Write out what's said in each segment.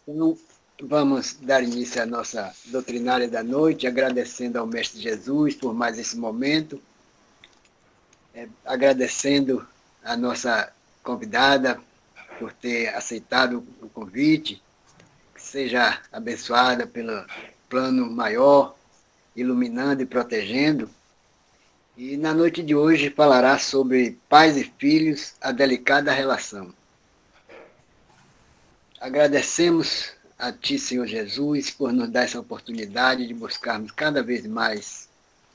Então, vamos dar início à nossa doutrinária da noite, agradecendo ao Mestre Jesus por mais esse momento, agradecendo a nossa convidada por ter aceitado o convite, que seja abençoada pelo plano maior, iluminando e protegendo. E na noite de hoje falará sobre pais e filhos, a delicada relação. Agradecemos a Ti, Senhor Jesus, por nos dar essa oportunidade de buscarmos cada vez mais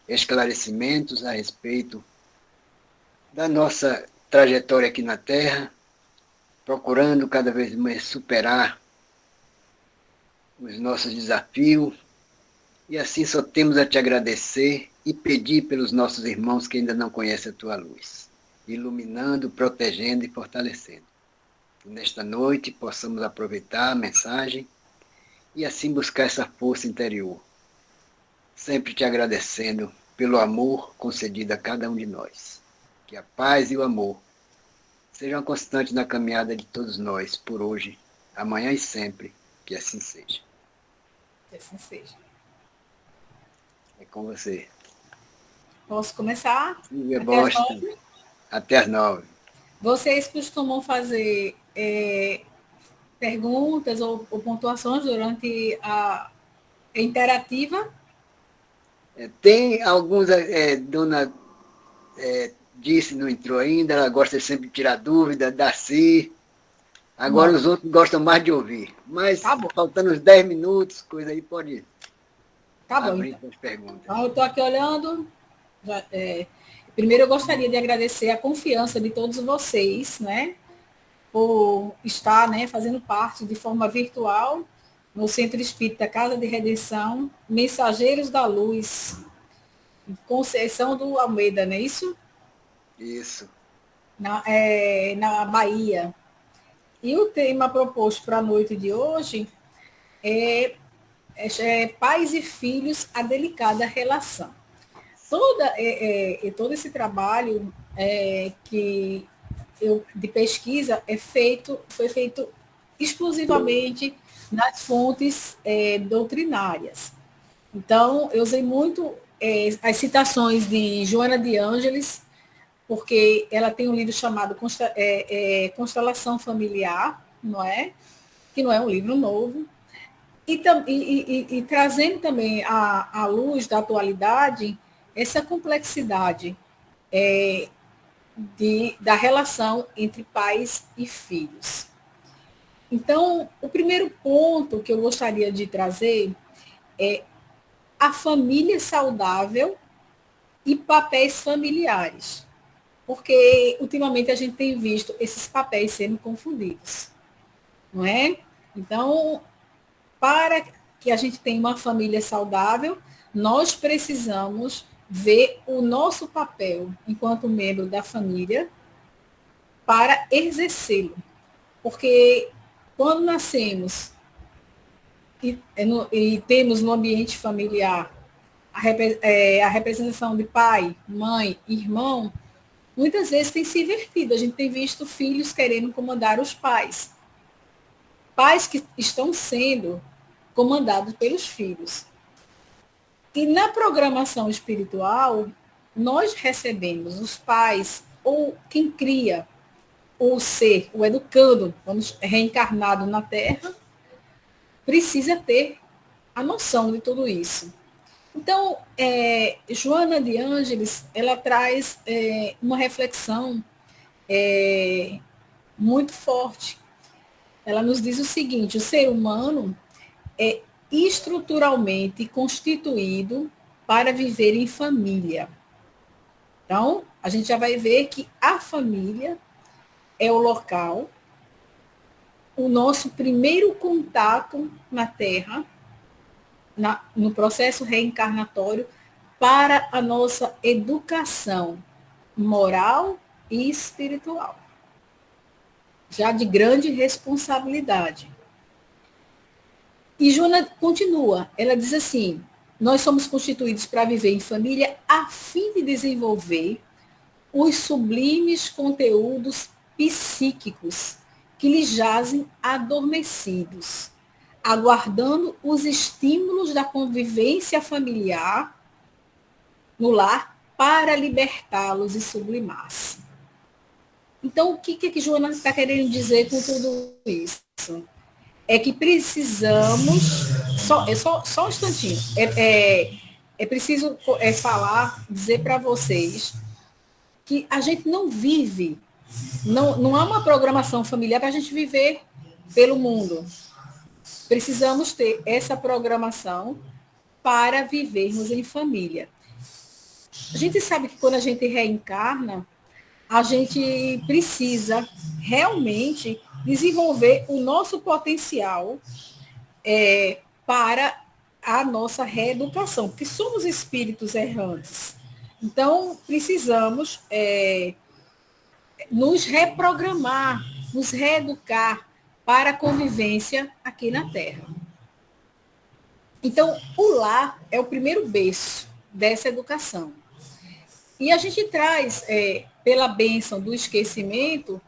esclarecimentos a respeito da nossa trajetória aqui na Terra, procurando cada vez mais superar os nossos desafios, e assim só temos a Te agradecer e pedir pelos nossos irmãos que ainda não conhecem a Tua luz, iluminando, protegendo e fortalecendo. Que nesta noite possamos aproveitar a mensagem e assim buscar essa força interior, sempre Te agradecendo pelo amor concedido a cada um de nós. Que a paz e o amor sejam constantes na caminhada de todos nós, por hoje, amanhã e sempre, que assim seja. Que assim seja. É com você. Posso começar? Silvia Até as Bosta, 9? até as 9. Vocês costumam fazer perguntas ou pontuações durante a interativa? Tem alguns, dona disse, não entrou ainda, ela gosta sempre de tirar dúvida, Darcy. Agora Não. os outros gostam mais de ouvir. Mas, Tá bom. faltando uns 10 minutos, coisa aí, pode Tá bom, abrir então. para as perguntas. Então, eu estou aqui olhando. Primeiro, eu gostaria de agradecer a confiança de todos vocês, né? Por estar, né, fazendo parte de forma virtual no Centro Espírita Casa de Redenção, Mensageiros da Luz, Conceição do Almeida, não é isso? Isso. Na Bahia. E o tema proposto para a noite de hoje é Pais e Filhos, a Delicada Relação. Todo esse trabalho de pesquisa foi feito exclusivamente nas fontes doutrinárias. Então, eu usei muito as citações de Joana de Ângeles, porque ela tem um livro chamado Constelação Familiar, não é? Que não é um livro novo, e trazendo também à luz da atualidade essa complexidade da relação entre pais e filhos. Então, o primeiro ponto que eu gostaria de trazer é a família saudável e papéis familiares. Porque, ultimamente, a gente tem visto esses papéis sendo confundidos, não é? Então, para que a gente tenha uma família saudável, nós precisamos ver o nosso papel enquanto membro da família para exercê-lo. Porque quando nascemos e temos no ambiente familiar a representação de pai, mãe, irmão, muitas vezes tem se invertido. A gente tem visto filhos querendo comandar os pais. Pais que estão sendo comandados pelos filhos. E na programação espiritual, nós recebemos os pais ou quem cria o ser, o educando, vamos reencarnado na Terra, precisa ter a noção de tudo isso. Então, Joana de Ângeles, ela traz uma reflexão muito forte. Ela nos diz o seguinte: o ser humano é estruturalmente constituído para viver em família. Então, a gente já vai ver que a família é o local, o nosso primeiro contato na Terra, no processo reencarnatório, para a nossa educação moral e espiritual, já de grande responsabilidade. E Joana continua, ela diz assim: nós somos constituídos para viver em família a fim de desenvolver os sublimes conteúdos psíquicos que lhe jazem adormecidos. aguardando os estímulos da convivência familiar no lar para libertá-los e sublimar-se. Então, o que Joana está querendo dizer com tudo isso? É que precisamos, só um instantinho, é preciso falar, dizer para vocês que a gente não vive, não há uma programação familiar para a gente viver pelo mundo. Precisamos ter essa programação para vivermos em família. A gente sabe que quando a gente reencarna, a gente precisa realmente desenvolver o nosso potencial para a nossa reeducação, porque somos espíritos errantes. Então, precisamos nos reprogramar, nos reeducar para a convivência aqui na Terra. Então, o lar é o primeiro berço dessa educação. E a gente traz, pela bênção do esquecimento,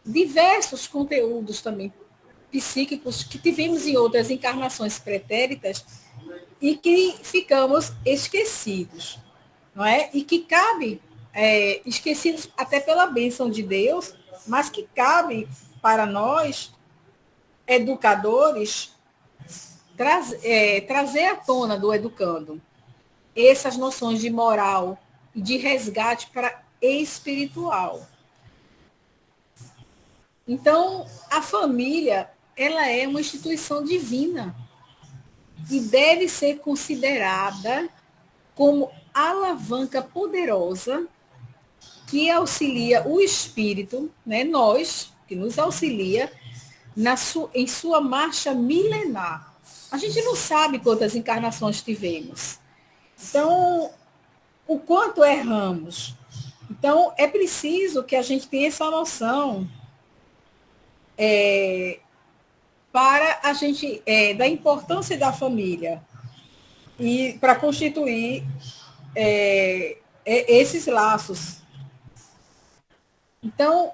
diversos conteúdos também psíquicos que tivemos em outras encarnações pretéritas e que ficamos esquecidos, não é? E que cabe, esquecidos até pela bênção de Deus, mas que cabe para nós, educadores, trazer à tona do educando essas noções de moral e de resgate para espiritual. Então, a família, ela é uma instituição divina e deve ser considerada como alavanca poderosa que auxilia o espírito, né, nós, que nos auxilia em sua marcha milenar. A gente não sabe quantas encarnações tivemos. Então, o quanto erramos. Então, é preciso que a gente tenha essa noção para a gente, da importância da família e para constituir esses laços. Então,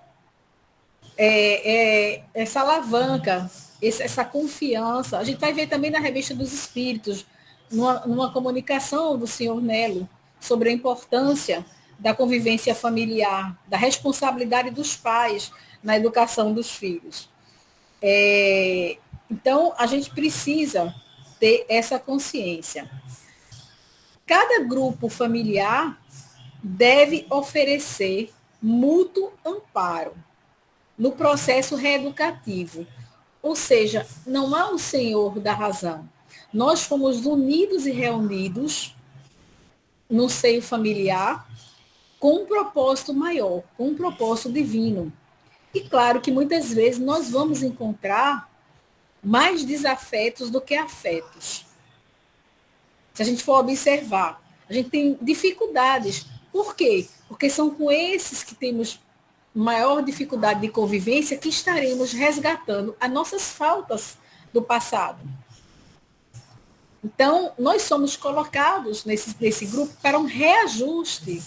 essa alavanca, essa confiança, a gente vai ver também na Revista dos Espíritos, numa comunicação do senhor Nelo, sobre a importância da convivência familiar, da responsabilidade dos pais na educação dos filhos. Então, a gente precisa ter essa consciência. Cada grupo familiar deve oferecer mútuo amparo no processo reeducativo. Ou seja, não há um senhor da razão. Nós fomos unidos e reunidos no seio familiar com um propósito maior, com um propósito divino. E claro que muitas vezes nós vamos encontrar mais desafetos do que afetos. Se a gente for observar, a gente tem dificuldades. Por quê? Porque são com esses que temos maior dificuldade de convivência que estaremos resgatando as nossas faltas do passado. Então, nós somos colocados nesse grupo para um reajuste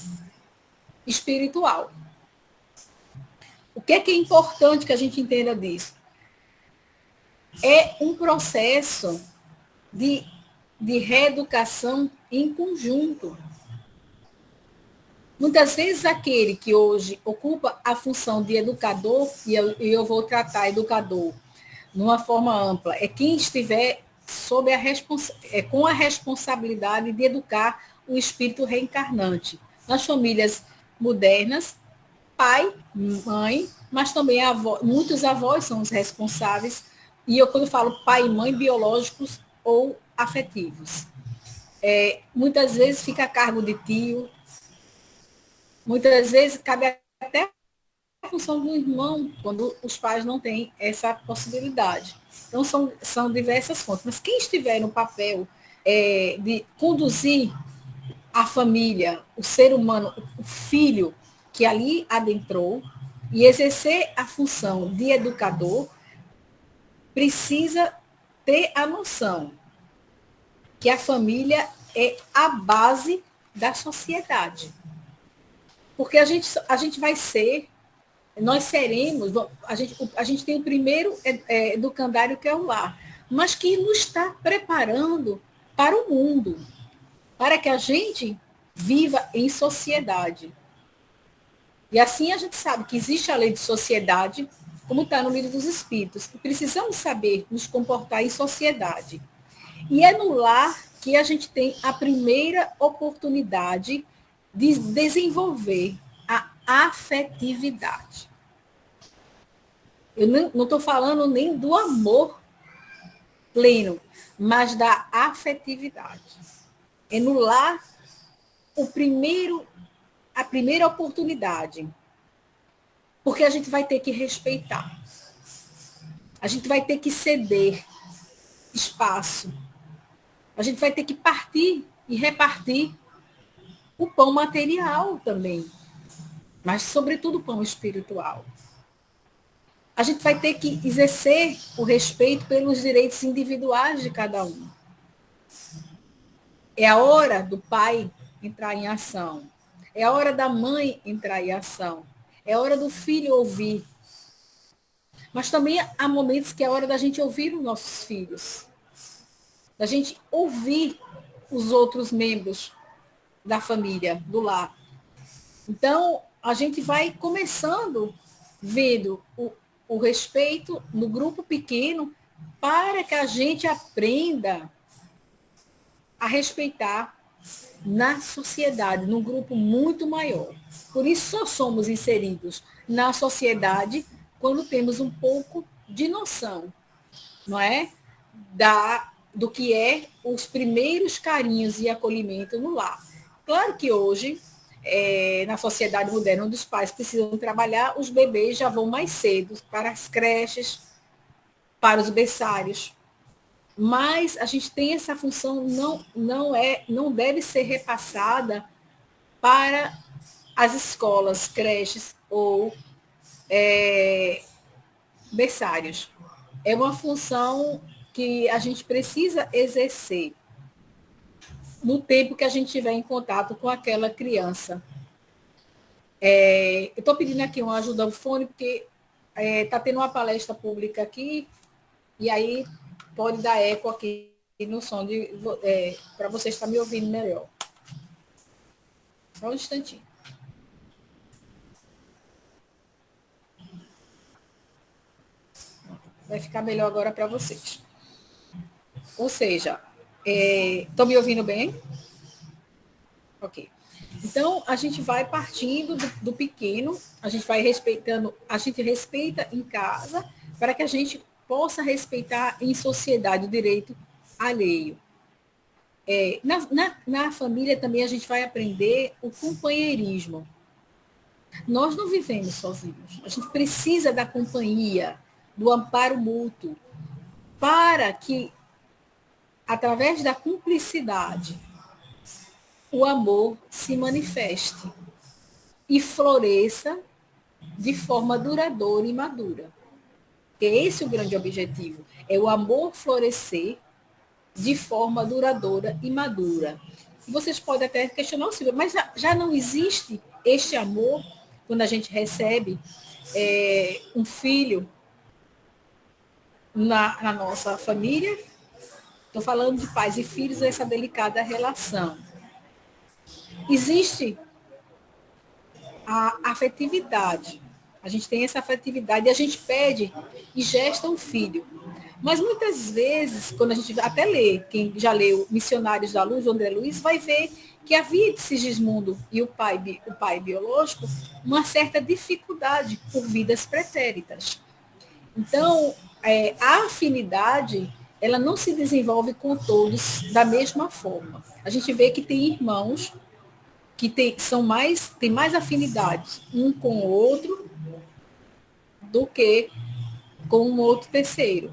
espiritual. O que é importante que a gente entenda disso? É um processo de reeducação em conjunto. Muitas vezes aquele que hoje ocupa a função de educador, e eu vou tratar educador numa forma ampla, é quem estiver sob com a responsabilidade de educar o espírito reencarnante. Nas famílias modernas, pai, mãe, mas também muitos avós são os responsáveis, e eu quando falo pai e mãe, biológicos ou afetivos. Muitas vezes fica a cargo de tio, muitas vezes cabe até a função do irmão, quando os pais não têm essa possibilidade. Então, são diversas fontes. Mas quem estiver no papel de conduzir a família, o ser humano, o filho que ali adentrou, e exercer a função de educador, precisa ter a noção que a família é a base da sociedade. Porque a gente vai ser, nós seremos, a gente tem o primeiro educandário que é o lar, mas que nos está preparando para o mundo, para que a gente viva em sociedade. E assim a gente sabe que existe a lei de sociedade, como está no Livro dos Espíritos, que precisamos saber nos comportar em sociedade. E é no lar que a gente tem a primeira oportunidade de desenvolver a afetividade. Eu não estou falando nem do amor pleno, mas da afetividade. É no lar a primeira oportunidade. Porque a gente vai ter que respeitar. A gente vai ter que ceder espaço. A gente vai ter que partir e repartir o pão material também, mas, sobretudo, o pão espiritual. A gente vai ter que exercer o respeito pelos direitos individuais de cada um. É a hora do pai entrar em ação. É a hora da mãe entrar em ação. É a hora do filho ouvir. Mas também há momentos que é a hora da gente ouvir os nossos filhos. Da gente ouvir os outros membros da família, do lar. Então, a gente vai começando vendo o respeito no grupo pequeno para que a gente aprenda a respeitar na sociedade, num grupo muito maior. Por isso, só somos inseridos na sociedade quando temos um pouco de noção, não é? Do que é os primeiros carinhos e acolhimento no lar. Claro que hoje, na sociedade moderna, onde os pais precisam trabalhar, os bebês já vão mais cedo para as creches, para os berçários. Mas a gente tem essa função, não deve ser repassada para as escolas, creches ou berçários. É uma função que a gente precisa exercer no tempo que a gente estiver em contato com aquela criança. Eu estou pedindo aqui uma ajuda ao fone, porque está tendo uma palestra pública aqui, e aí pode dar eco aqui no som, para você estar me ouvindo melhor. Só um instantinho. Vai ficar melhor agora para vocês. Ou seja, estão me ouvindo bem? Ok. Então, a gente vai partindo do pequeno, a gente vai respeitando, a gente respeita em casa, para que a gente possa respeitar em sociedade o direito alheio. Na família também a gente vai aprender o companheirismo. Nós não vivemos sozinhos, a gente precisa da companhia, do amparo mútuo, para que, através da cumplicidade, o amor se manifeste e floresça de forma duradoura e madura. Porque esse é o grande objetivo, é o amor florescer de forma duradoura e madura. E vocês podem até questionar, Silvia, mas já não existe este amor quando a gente recebe um filho na nossa família? Estou falando de pais e filhos, essa delicada relação. Existe a afetividade. A gente tem essa afetividade e a gente pede e gesta um filho. Mas muitas vezes, quando a gente até lê, quem já leu Missionários da Luz, André Luiz, vai ver que havia de Sigismundo e o pai biológico uma certa dificuldade por vidas pretéritas. Então, a afinidade, ela não se desenvolve com todos da mesma forma. A gente vê que tem irmãos que têm mais afinidades um com o outro do que com um outro terceiro.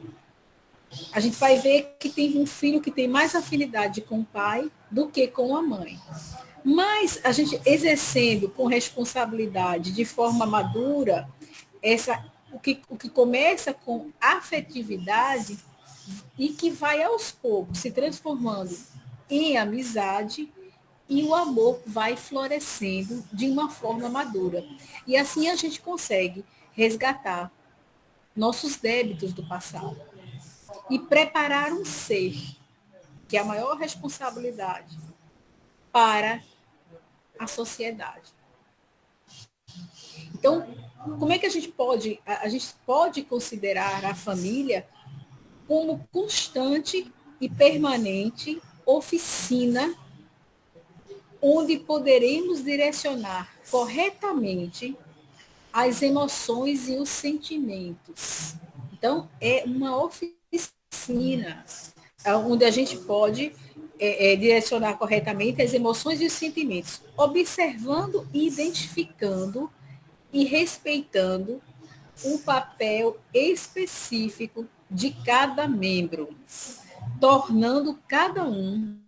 A gente vai ver que tem um filho que tem mais afinidade com o pai do que com a mãe. Mas a gente exercendo com responsabilidade, de forma madura, o que começa com afetividade e que vai aos poucos se transformando em amizade, e o amor vai florescendo de uma forma madura. E assim a gente consegue resgatar nossos débitos do passado. e preparar um ser, que é a maior responsabilidade, para a sociedade. Então, como é que a gente pode? A gente pode considerar a família como constante e permanente oficina onde poderemos direcionar corretamente as emoções e os sentimentos. Então, é uma oficina onde a gente pode direcionar corretamente as emoções e os sentimentos, observando e identificando e respeitando um papel específico de cada membro, tornando cada um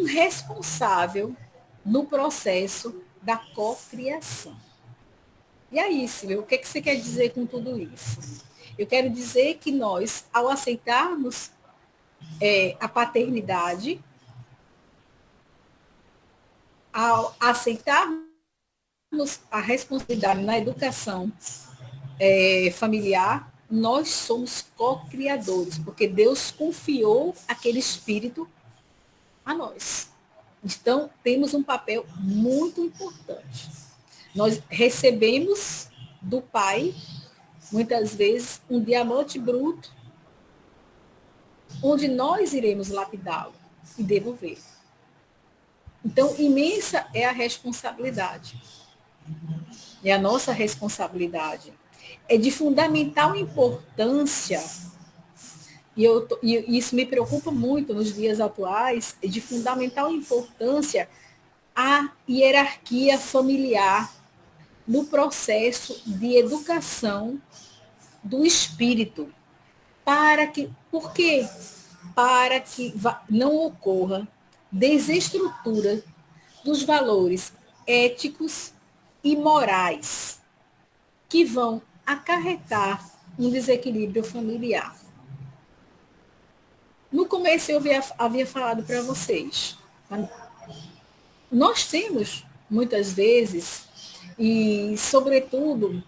responsável no processo da cocriação. E aí, Silvia, o que você quer dizer com tudo isso? Eu quero dizer que nós, ao aceitarmos a paternidade, ao aceitarmos a responsabilidade na educação familiar, nós somos co-criadores, porque Deus confiou aquele espírito a nós. Então, temos um papel muito importante. Nós recebemos do Pai, muitas vezes, um diamante bruto, onde nós iremos lapidá-lo e devolver. Então, imensa é a responsabilidade. É a nossa responsabilidade. É de fundamental importância, e isso me preocupa muito nos dias atuais, é de fundamental importância a hierarquia familiar no processo de educação do espírito. Por quê? Para que não ocorra desestrutura dos valores éticos e morais que vão acarretar um desequilíbrio familiar. No começo eu havia falado para vocês, nós temos muitas vezes, e sobretudo,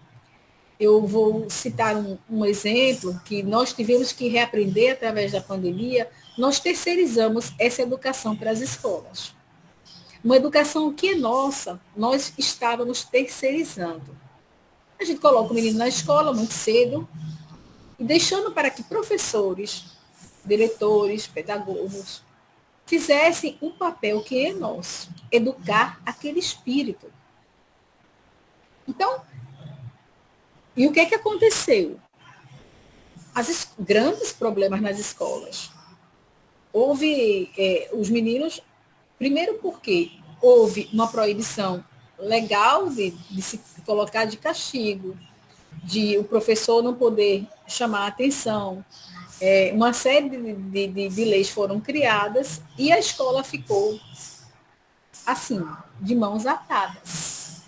eu vou citar um exemplo que nós tivemos que reaprender através da pandemia, nós terceirizamos essa educação para as escolas. Uma educação que é nossa, nós estávamos terceirizando. A gente coloca o menino na escola muito cedo e deixando para que professores, diretores, pedagogos, fizessem um papel que é nosso, educar aquele espírito. Então, e o que aconteceu? Grandes problemas nas escolas. Houve os meninos, primeiro porque houve uma proibição legal de se colocar de castigo, de o professor não poder chamar a atenção. Uma série de leis foram criadas e a escola ficou assim, de mãos atadas.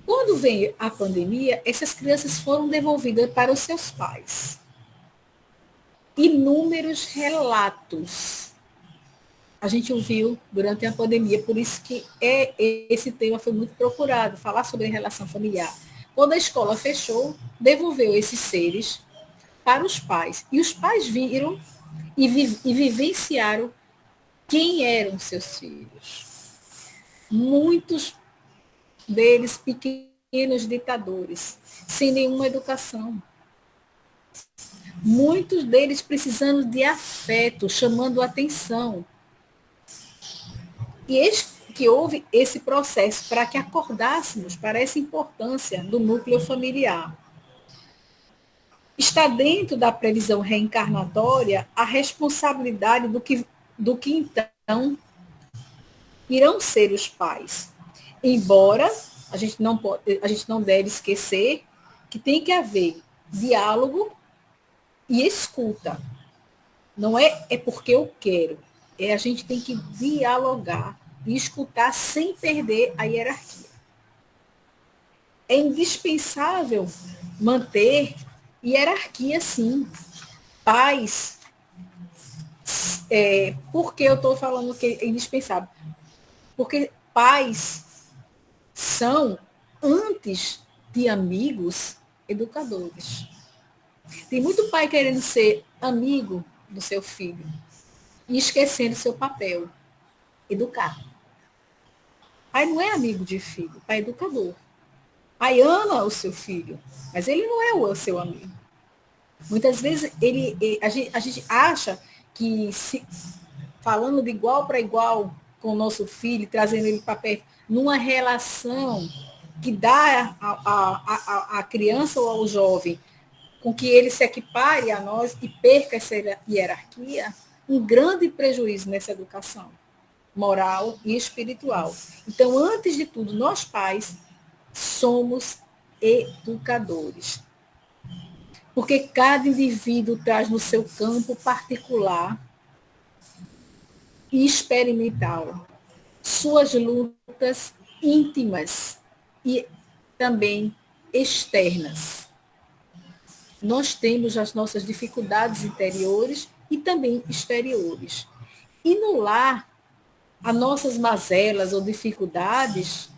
Quando veio a pandemia, essas crianças foram devolvidas para os seus pais. Inúmeros relatos a gente ouviu durante a pandemia, por isso que esse tema foi muito procurado, falar sobre relação familiar. Quando a escola fechou, devolveu esses seres para os pais. E os pais viram e vivenciaram quem eram seus filhos. Muitos deles pequenos ditadores, sem nenhuma educação. Muitos deles precisando de afeto, chamando atenção. E eis que houve esse processo para que acordássemos para essa importância do núcleo familiar. Está dentro da previsão reencarnatória a responsabilidade do que então irão ser os pais. Embora a gente não deve esquecer que tem que haver diálogo e escuta. Não é porque eu quero, a gente tem que dialogar e escutar sem perder a hierarquia. É indispensável manter hierarquia, sim. Pais, por que eu estou falando que é indispensável? Porque pais são, antes de amigos, educadores. Tem muito pai querendo ser amigo do seu filho e esquecendo seu papel, educar. Pai não é amigo de filho, pai é educador. Pai ama o seu filho, mas ele não é o seu amigo. Muitas vezes a gente acha que falando de igual para igual com o nosso filho, trazendo ele para perto, numa relação que dá à criança ou ao jovem com que ele se equipare a nós e perca essa hierarquia, um grande prejuízo nessa educação moral e espiritual. Então, antes de tudo, nós pais somos educadores. Porque cada indivíduo traz no seu campo particular e experimental suas lutas íntimas e também externas. Nós temos as nossas dificuldades interiores e também exteriores. E no lar, as nossas mazelas ou dificuldades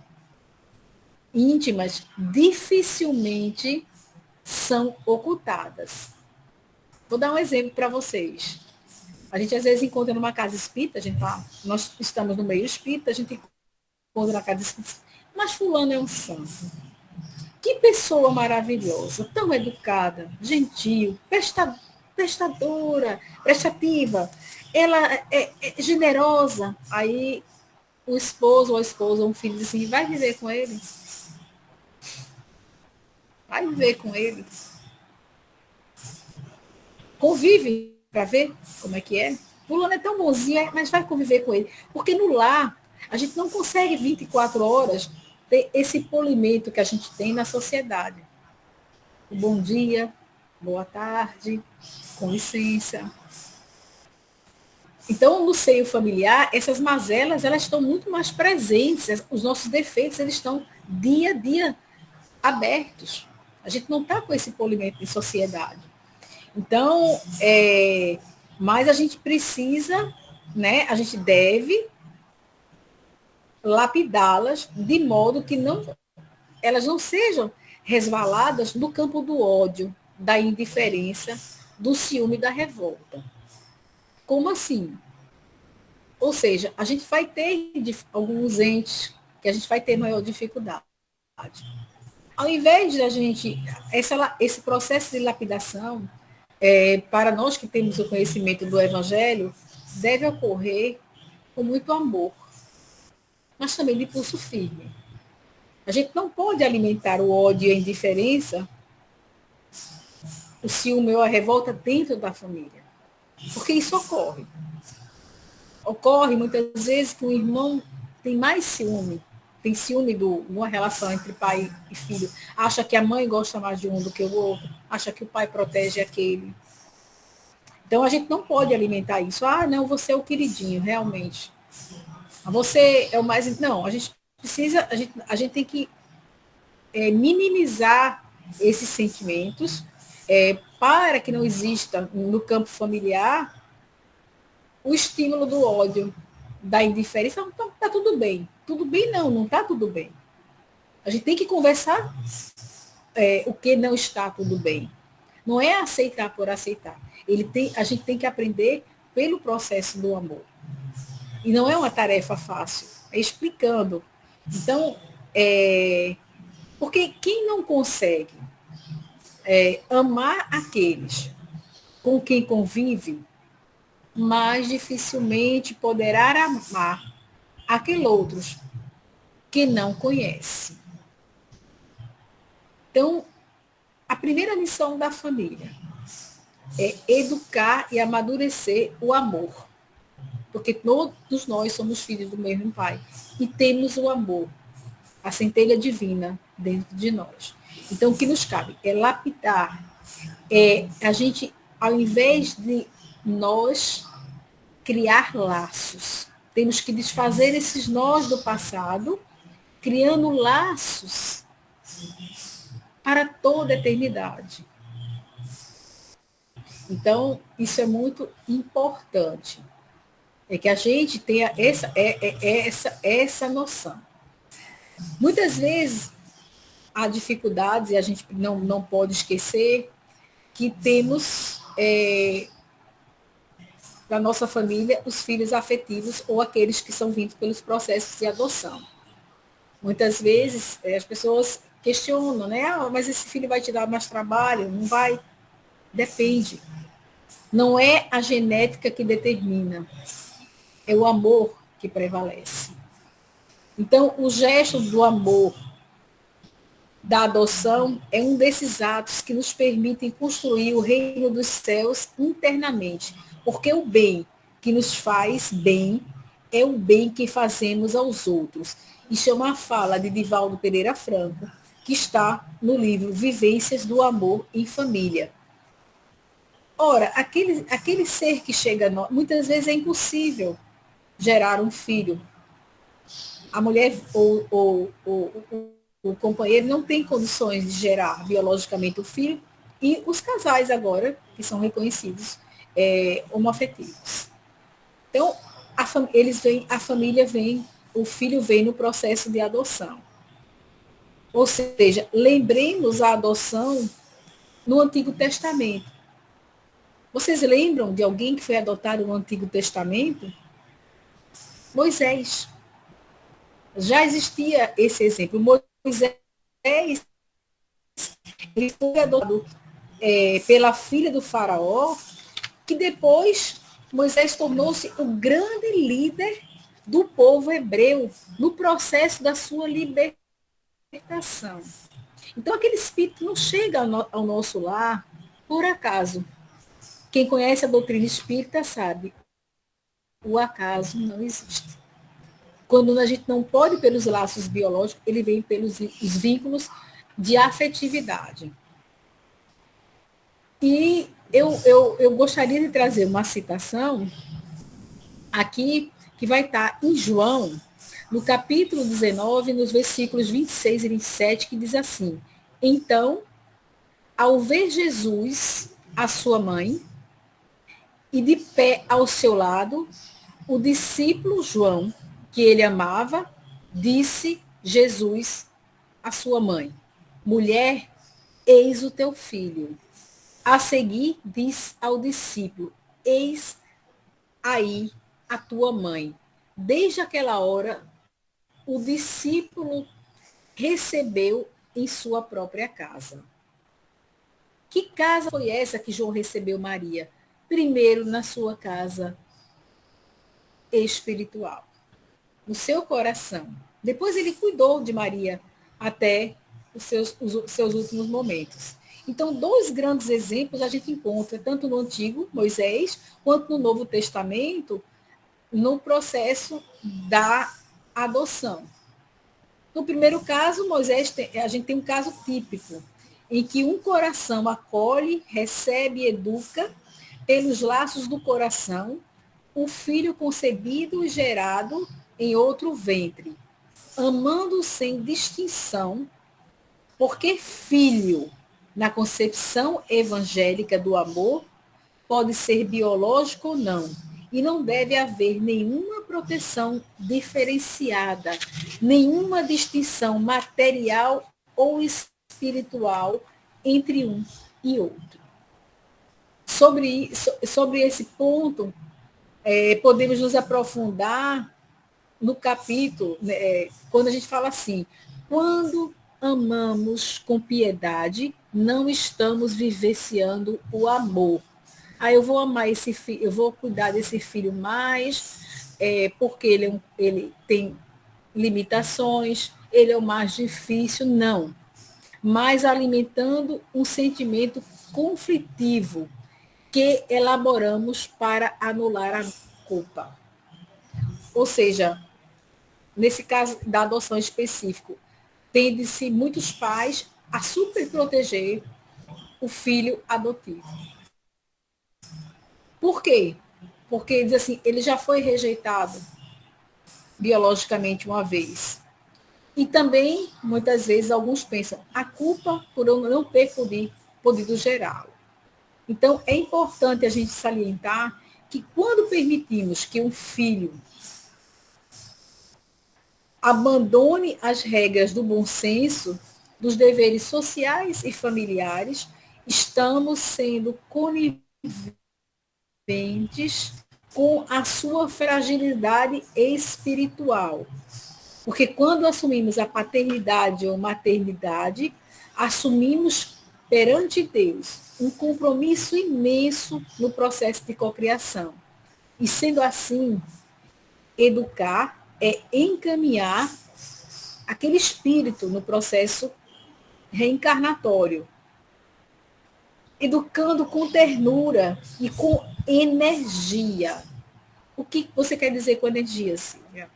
íntimas dificilmente são ocultadas. Vou dar um exemplo para vocês. A gente às vezes encontra numa casa espírita, nós estamos no meio espírita, a gente encontra na casa espírita, mas fulano é um santo. Que pessoa maravilhosa, tão educada, gentil, prestadora, prestativa. Ela é generosa. Aí o esposo ou a esposa, um filho diz assim, vai viver com ele. Vai viver com ele. Convive para ver como é que é. Fulano é tão bonzinho, mas vai conviver com ele. Porque no lar, a gente não consegue 24 horas ter esse polimento que a gente tem na sociedade. O bom dia, boa tarde, com licença. Então, no seio familiar, essas mazelas, elas estão muito mais presentes. Os nossos defeitos, eles estão dia a dia abertos. A gente não está com esse polimento de sociedade. Então, mas a gente precisa, né, a gente deve lapidá-las de modo que elas não sejam resvaladas no campo do ódio, da indiferença, do ciúme e da revolta. Como assim? Ou seja, a gente vai ter alguns entes que a gente vai ter maior dificuldade. Ao invés de a gente, esse processo de lapidação, para nós que temos o conhecimento do Evangelho, deve ocorrer com muito amor, mas também de pulso firme. A gente não pode alimentar o ódio e a indiferença, o ciúme ou a revolta dentro da família, porque isso ocorre. Ocorre muitas vezes que o irmão tem mais ciúme, tem ciúme numa relação entre pai e filho, acha que a mãe gosta mais de um do que o outro, acha que o pai protege aquele. Então, a gente não pode alimentar isso. Ah, não, você é o queridinho, realmente. Você é o mais... Não, a gente precisa, a gente tem que minimizar esses sentimentos para que não exista no campo familiar o estímulo do ódio, da indiferença. Então, está tudo bem. Tudo bem não está tudo bem. A gente tem que conversar o que não está tudo bem. Não é aceitar por aceitar. A gente tem que aprender pelo processo do amor. E não é uma tarefa fácil, é explicando. Então, porque quem não consegue amar aqueles com quem convive, mais dificilmente poderá amar aqueles outros que não conhece. Então, a primeira missão da família é educar e amadurecer o amor. Porque todos nós somos filhos do mesmo Pai. E temos o amor, a centelha divina dentro de nós. Então, o que nos cabe é lapidar. A gente, ao invés de nós criar laços, temos que desfazer esses nós do passado, criando laços para toda a eternidade. Então, isso é muito importante. É que a gente tenha essa noção. Muitas vezes, há dificuldades, e a gente não pode esquecer que temos da nossa família os filhos afetivos ou aqueles que são vindos pelos processos de adoção. Muitas vezes as pessoas questionam, né? Ah, mas esse filho vai te dar mais trabalho? Não vai? Depende. Não é a genética que determina, é o amor que prevalece. Então, o gesto do amor, da adoção, é um desses atos que nos permitem construir o reino dos céus internamente. Porque o bem que nos faz bem é o bem que fazemos aos outros. Isso é uma fala de Divaldo Pereira Franco, que está no livro Vivências do Amor em Família. Ora, aquele ser que chega a nós, muitas vezes é impossível gerar um filho. A mulher ou o companheiro não tem condições de gerar biologicamente o filho, e os casais agora, que são reconhecidos homoafetivos. Então, a família vem, o filho vem no processo de adoção. Ou seja, lembremos a adoção no Antigo Testamento. Vocês lembram de alguém que foi adotado no Antigo Testamento? Moisés. Já existia esse exemplo. Moisés, ele foi adotado pela filha do faraó, que depois Moisés tornou-se o grande líder do povo hebreu no processo da sua libertação. Então, aquele espírito não chega ao nosso lar por acaso. Quem conhece a doutrina espírita sabe, o acaso não existe. Quando a gente não pode pelos laços biológicos, ele vem pelos os vínculos de afetividade. E eu gostaria de trazer uma citação aqui, que vai estar em João, no capítulo 19, nos versículos 26 e 27, que diz assim: Então, ao ver Jesus, a sua mãe, e de pé ao seu lado, o discípulo João, que ele amava, disse Jesus à sua mãe: Mulher, eis o teu filho. A seguir, diz ao discípulo: Eis aí a tua mãe. Desde aquela hora, o discípulo recebeu em sua própria casa. Que casa foi essa que João recebeu Maria? Primeiro, na sua casa espiritual, no seu coração. Depois ele cuidou de Maria até os seus últimos momentos. Então, dois grandes exemplos a gente encontra, tanto no Antigo, Moisés, quanto no Novo Testamento, no processo da adoção. No primeiro caso, Moisés, a gente tem um caso típico, em que um coração acolhe, recebe e educa, pelos laços do coração, o filho concebido e gerado em outro ventre, amando sem distinção, porque filho, na concepção evangélica do amor, pode ser biológico ou não, e não deve haver nenhuma proteção diferenciada, nenhuma distinção material ou espiritual entre um e outro. Sobre esse ponto, podemos nos aprofundar no capítulo, quando a gente fala assim: quando amamos com piedade, não estamos vivenciando o amor. Aí eu vou amar esse filho, eu vou cuidar desse filho mais, porque ele tem limitações, ele é o mais difícil, não. Mas alimentando um sentimento conflitivo que elaboramos para anular a culpa. Ou seja, nesse caso da adoção específico, tende-se muitos pais a superproteger o filho adotivo. Por quê? Porque diz assim, ele já foi rejeitado biologicamente uma vez. E também, muitas vezes, alguns pensam a culpa por eu não ter podido gerá-lo. Então, é importante a gente salientar que quando permitimos que um filho abandone as regras do bom senso, dos deveres sociais e familiares, estamos sendo coniventes coniventes com a sua fragilidade espiritual. Porque quando assumimos a paternidade ou maternidade, assumimos perante Deus um compromisso imenso no processo de cocriação. E sendo assim, educar é encaminhar aquele espírito no processo reencarnatório, educando com ternura e com energia. O que você quer dizer com energia, Silvia?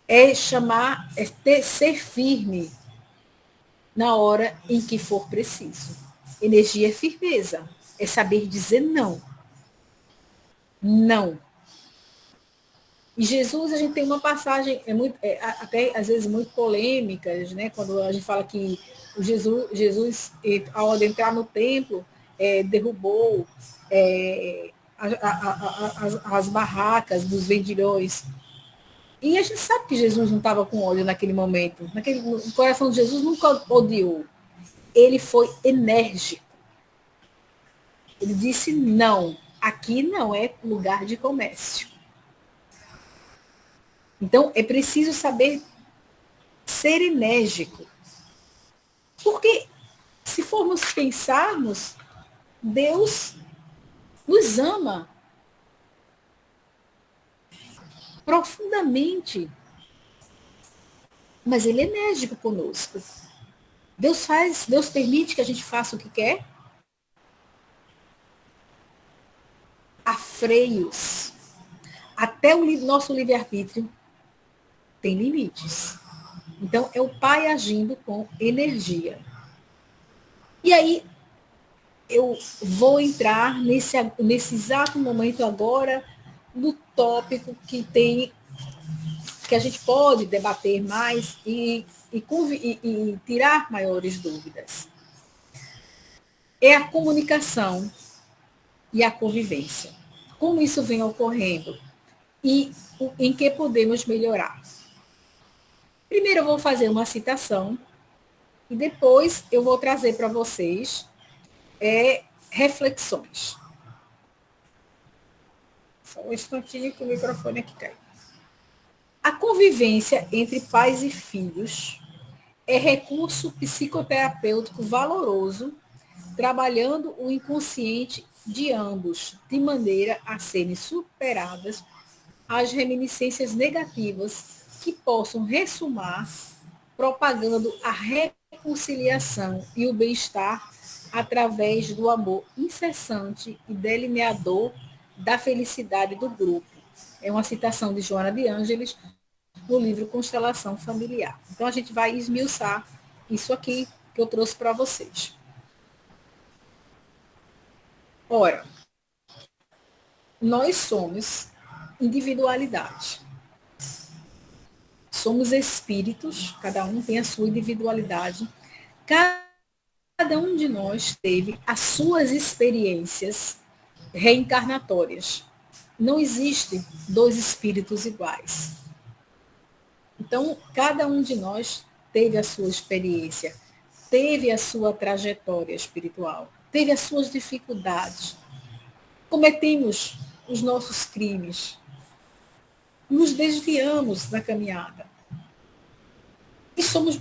É chamar, ser firme na hora em que for preciso. Energia é firmeza, é saber dizer não. Não. E Jesus, a gente tem uma passagem, até às vezes muito polêmicas, né? Quando a gente fala que Jesus ao adentrar no templo, derrubou as barracas dos vendilhões. E a gente sabe que Jesus não estava com ódio naquele momento. O coração de Jesus nunca odiou. Ele foi enérgico. Ele disse não. Aqui não é lugar de comércio. Então, é preciso saber ser enérgico. Porque, se formos pensarmos, Deus nos ama profundamente. Mas Ele é enérgico conosco. Deus permite que a gente faça o que quer? Há freios. Até o nosso livre-arbítrio tem limites. Então, é o Pai agindo com energia. E aí, eu vou entrar nesse exato momento agora no tópico que a gente pode debater mais e tirar maiores dúvidas. É a comunicação e a convivência. Como isso vem ocorrendo e em que podemos melhorar. Primeiro eu vou fazer uma citação e depois eu vou trazer para vocês reflexões. Só um instantinho que o microfone aqui cai. A convivência entre pais e filhos é recurso psicoterapêutico valoroso, trabalhando o inconsciente de ambos, de maneira a serem superadas as reminiscências negativas que possam ressumar, propagando a reconciliação e o bem-estar através do amor incessante e delineador da felicidade do grupo. É uma citação de Joana de Ângeles, no livro Constelação Familiar. Então, a gente vai esmiuçar isso aqui que eu trouxe para vocês. Ora, nós somos individualidade. Somos espíritos, cada um tem a sua individualidade. Cada um de nós teve as suas experiências reencarnatórias. Não existe dois espíritos iguais. Então, cada um de nós teve a sua experiência, teve a sua trajetória espiritual, teve as suas dificuldades. Cometemos os nossos crimes, nos desviamos da caminhada. E somos,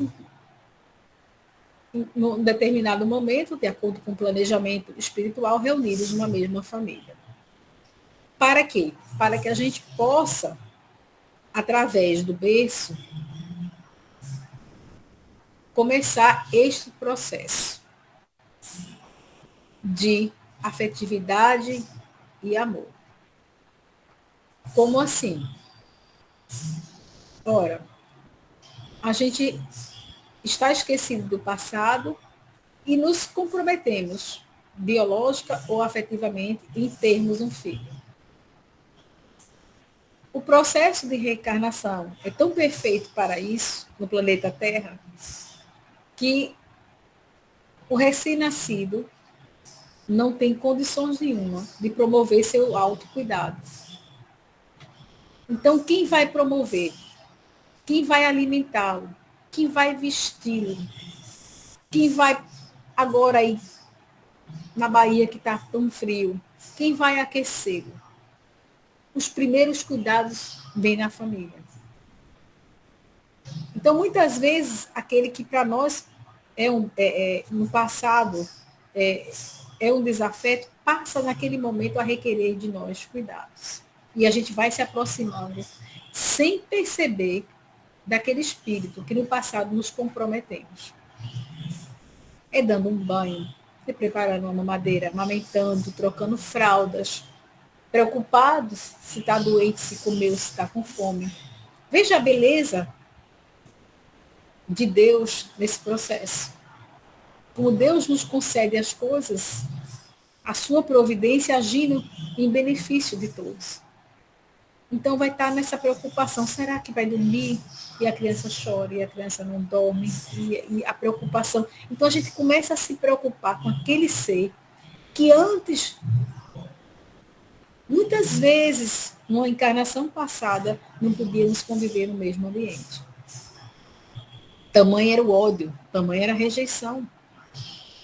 em um determinado momento, de acordo com o planejamento espiritual, reunidos numa mesma família. Para quê? Para que a gente possa, através do berço, começar este processo de afetividade e amor. Como assim? Ora, a gente está esquecido do passado e nos comprometemos, biológica ou afetivamente, em termos um filho. O processo de reencarnação é tão perfeito para isso, no planeta Terra, que o recém-nascido não tem condições nenhuma de promover seu autocuidado. Então, quem vai promover? Quem vai alimentá-lo? Quem vai vesti-lo? Quem vai agora aí na Bahia que está tão frio, quem vai aquecê-lo? Os primeiros cuidados vêm na família. Então, muitas vezes, aquele que para nós no passado é um desafeto, passa naquele momento a requerer de nós cuidados. E a gente vai se aproximando sem perceber daquele espírito que no passado nos comprometemos. É dando um banho, é preparando uma mamadeira, amamentando, trocando fraldas, preocupados se está doente, se comeu, se está com fome. Veja a beleza de Deus nesse processo. Como Deus nos concede as coisas, a sua providência agindo em benefício de todos. Então vai estar nessa preocupação, será que vai dormir? E a criança chora, e a criança não dorme, e a preocupação. Então a gente começa a se preocupar com aquele ser que antes, muitas vezes, numa encarnação passada, não podíamos conviver no mesmo ambiente. Tamanho era o ódio, tamanho era a rejeição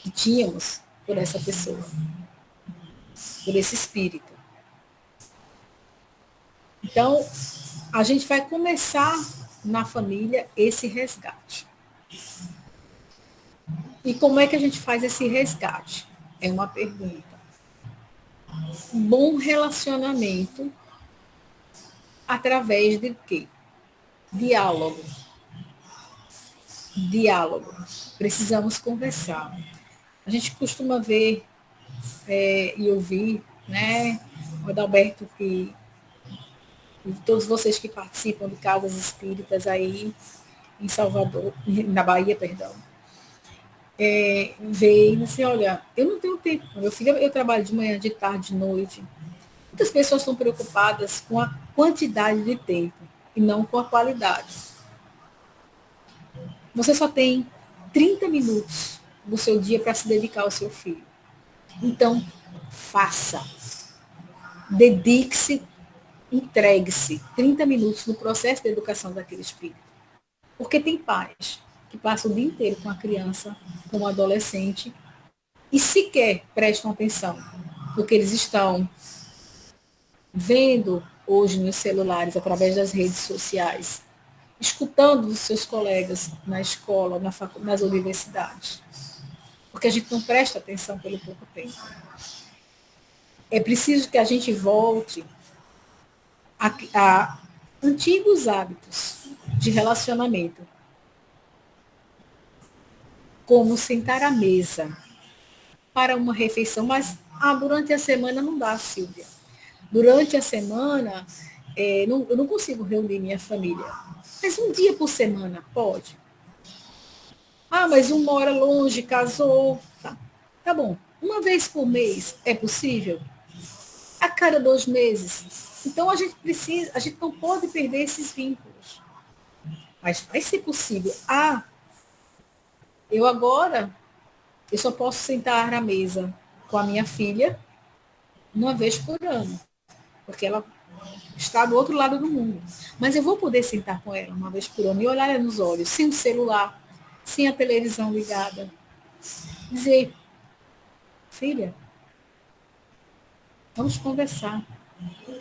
que tínhamos por essa pessoa, por esse espírito. Então, a gente vai começar na família esse resgate. E como é que a gente faz esse resgate? É uma pergunta. Bom relacionamento através de quê? Diálogo. Diálogo. Precisamos conversar. A gente costuma ver e ouvir, né, o Adalberto e todos vocês que participam de casas espíritas aí em Salvador, na Bahia, perdão, vê e diz assim, olha, eu não tenho tempo, meu filho, eu trabalho de manhã, de tarde, de noite. Muitas pessoas estão preocupadas com a quantidade de tempo e não com a qualidade. Você só tem 30 minutos do seu dia para se dedicar ao seu filho. Então, faça. Dedique-se, entregue-se 30 minutos no processo de educação daquele espírito. Porque tem pais que passam o dia inteiro com a criança, com o adolescente, e sequer prestam atenção no que eles estão vendo hoje nos celulares, através das redes sociais, escutando dos seus colegas na escola, nas universidades. Porque a gente não presta atenção pelo pouco tempo. É preciso que a gente volte a antigos hábitos de relacionamento, como sentar à mesa para uma refeição, mas durante a semana não dá, Silvia. Durante a semana, eu não consigo reunir minha família. Mas um dia por semana, pode. Mas uma hora longe, casou. Tá bom. Uma vez por mês é possível? A cada 2 meses. Então a gente não pode perder esses vínculos. Mas vai ser possível. Eu só posso sentar à mesa com a minha filha uma vez por ano, porque ela está do outro lado do mundo. Mas eu vou poder sentar com ela uma vez por ano e olhar ela nos olhos, sem o celular, sem a televisão ligada. Dizer, filha, vamos conversar,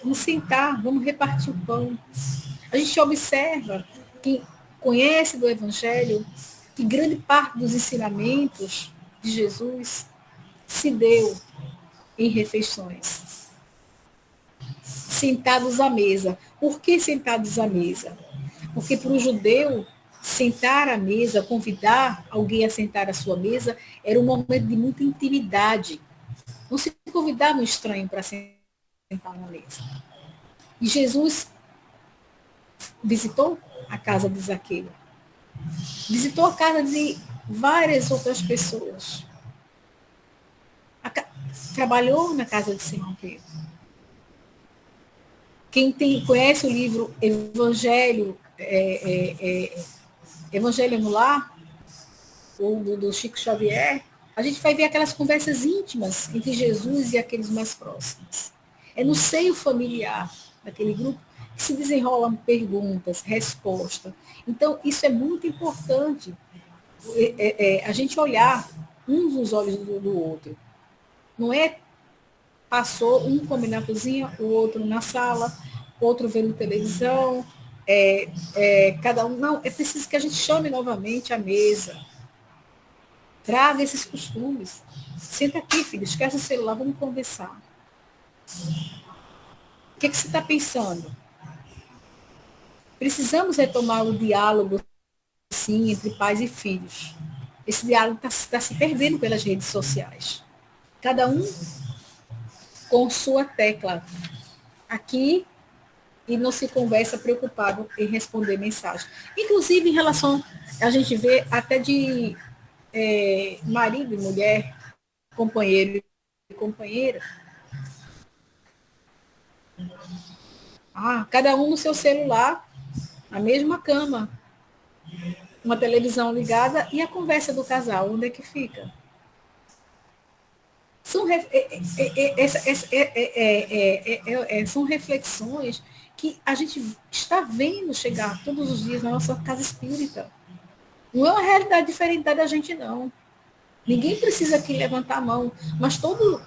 vamos sentar, vamos repartir o pão. A gente observa, quem conhece do Evangelho, que grande parte dos ensinamentos de Jesus se deu em refeições. Sentados à mesa. Por que sentados à mesa? Porque para o judeu, sentar à mesa, convidar alguém a sentar à sua mesa, era um momento de muita intimidade. Não se convidava um estranho para sentar na mesa. E Jesus visitou a casa de Zaqueu. Visitou a casa de várias outras pessoas. Trabalhou na casa de Simão Pedro. Quem conhece o livro Evangelho, Evangelho no Lar, ou do Chico Xavier, a gente vai ver aquelas conversas íntimas entre Jesus e aqueles mais próximos. É no seio familiar daquele grupo que se desenrolam perguntas, respostas. Então, isso é muito importante, a gente olhar uns nos olhos do outro. Não é passou um come na cozinha, o outro na sala, outro vendo televisão, cada um. Não, é preciso que a gente chame novamente a mesa. Traga esses costumes. Senta aqui, filho, esquece o celular, vamos conversar. O que você está pensando? Precisamos retomar o diálogo, sim, entre pais e filhos. Esse diálogo está se perdendo pelas redes sociais. Cada um com sua tecla. Aqui, e não se conversa preocupado em responder mensagem. Inclusive, em relação, a gente vê até de marido e mulher, companheiro e companheira. Cada um no seu celular, a mesma cama, uma televisão ligada e a conversa do casal, onde é que fica? São reflexões que a gente está vendo chegar todos os dias na nossa casa espírita. Não é uma realidade diferente da gente, não. Ninguém precisa aqui levantar a mão, mas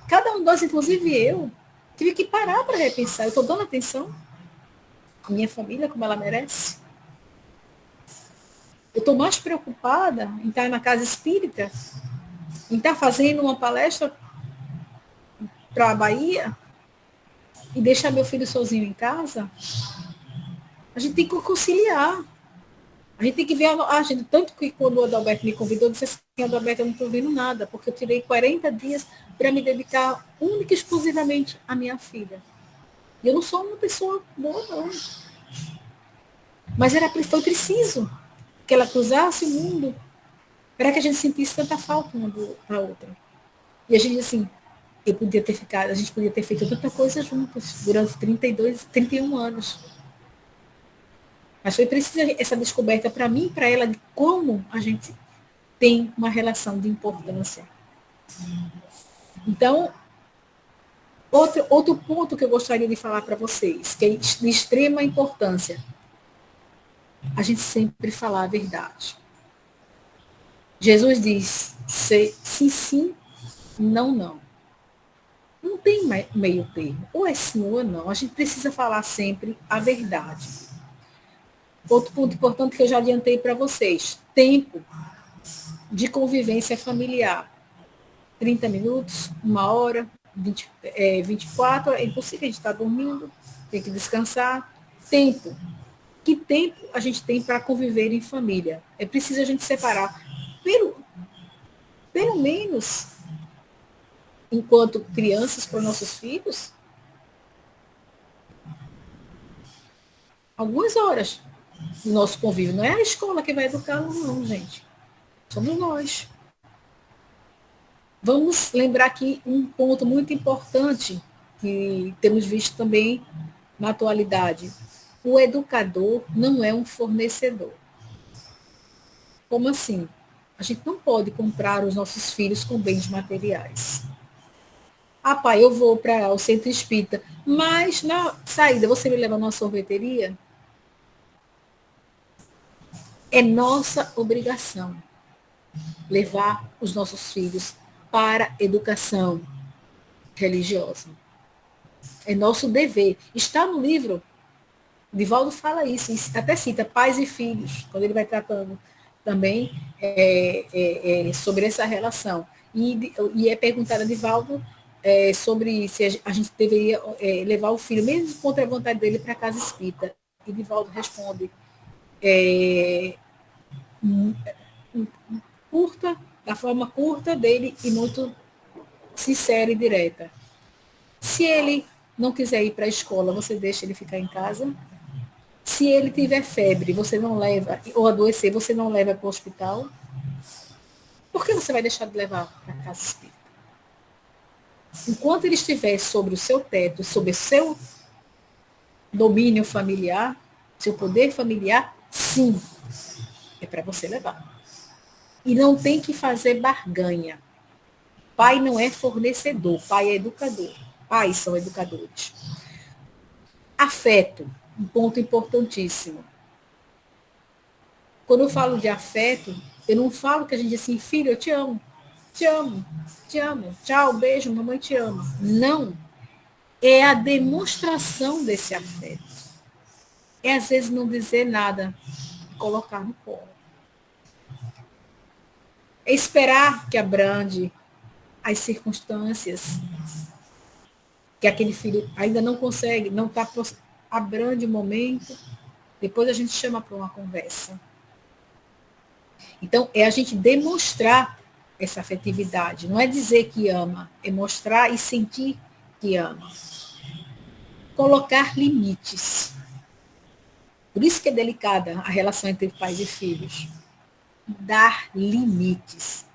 cada um de nós, inclusive eu, tive que parar para repensar. Eu estou dando atenção à minha família como ela merece. Eu estou mais preocupada em estar na casa espírita, em estar fazendo uma palestra para a Bahia e deixar meu filho sozinho em casa. A gente tem que conciliar. A gente tem que ver a gente, tanto que quando o Adalberto me convidou, eu disse assim, Adalberto, eu não estou vendo nada, porque eu tirei 40 dias para me dedicar única e exclusivamente à minha filha. E eu não sou uma pessoa boa, não. Mas foi preciso que ela cruzasse o mundo para que a gente sentisse tanta falta uma da outra. E a gente, assim, a gente podia ter feito tanta coisa juntas durante 31 anos. Mas foi preciso essa descoberta para mim e para ela de como a gente tem uma relação de importância. Então, outro ponto que eu gostaria de falar para vocês, que é de extrema importância, a gente sempre falar a verdade. Jesus diz, sim, sim, não, não. Não tem meio termo. Ou é sim ou é não. A gente precisa falar sempre a verdade. Outro ponto importante que eu já adiantei para vocês. Tempo de convivência familiar. 30 minutos, 1 hora, 24, é impossível, a gente está dormindo, tem que descansar. Tempo. Que tempo a gente tem para conviver em família? É preciso a gente separar, pelo menos, enquanto crianças, para nossos filhos, algumas horas do nosso convívio. Não é a escola que vai educá-los, não, gente. Somos nós. Vamos lembrar aqui um ponto muito importante que temos visto também na atualidade. O educador não é um fornecedor. Como assim? A gente não pode comprar os nossos filhos com bens materiais. Pai, eu vou para o centro espírita, mas na saída você me leva numa sorveteria? É nossa obrigação levar os nossos filhos para a educação religiosa. É nosso dever. Está no livro, Divaldo fala isso, até cita pais e filhos, quando ele vai tratando também sobre essa relação. E é perguntado a Divaldo sobre se a gente deveria levar o filho, mesmo contra a vontade dele, para a casa espírita. E Divaldo responde curta, da forma curta dele e muito sincera e direta. Se ele não quiser ir para a escola, você deixa ele ficar em casa. Se ele tiver febre, você não leva, ou adoecer, você não leva para o hospital. Por que você vai deixar de levar para a casa espírita? Enquanto ele estiver sobre o seu teto, sobre o seu domínio familiar, seu poder familiar, sim, é para você levar. E não tem que fazer barganha. Pai não é fornecedor, pai é educador. Pais são educadores. Afeto, um ponto importantíssimo. Quando eu falo de afeto, eu não falo que a gente diz assim, filho, eu te amo. te amo, tchau, beijo, mamãe te ama. Não. É a demonstração desse afeto. É às vezes não dizer nada, colocar no colo. É esperar que abrande as circunstâncias que aquele filho ainda não consegue, não está abrande o momento, depois a gente chama para uma conversa. Então, é a gente demonstrar essa afetividade. Não é dizer que ama, é mostrar e sentir que ama. Colocar limites. Por isso que é delicada a relação entre pais e filhos. Dar limites.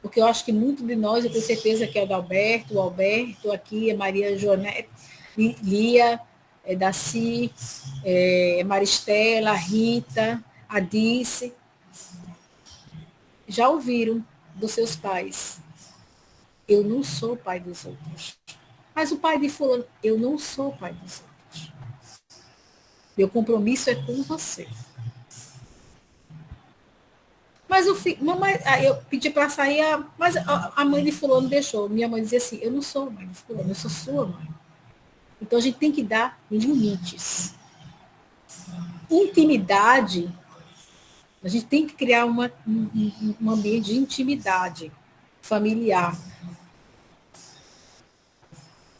Porque eu acho que muito de nós, eu tenho certeza que é o Alberto, aqui é Maria Joanete, Lia, Daci, Maristela, Rita, Adice, já ouviram dos seus pais. Eu não sou o pai dos outros. Mas o pai de fulano, eu não sou o pai dos outros. Meu compromisso é com você. Mas o filho, mamãe, eu pedi para sair, mas a mãe de fulano deixou. Minha mãe dizia assim, eu não sou mãe de fulano, eu sou sua mãe. Então a gente tem que dar limites. Intimidade, a gente tem que criar um ambiente de intimidade familiar,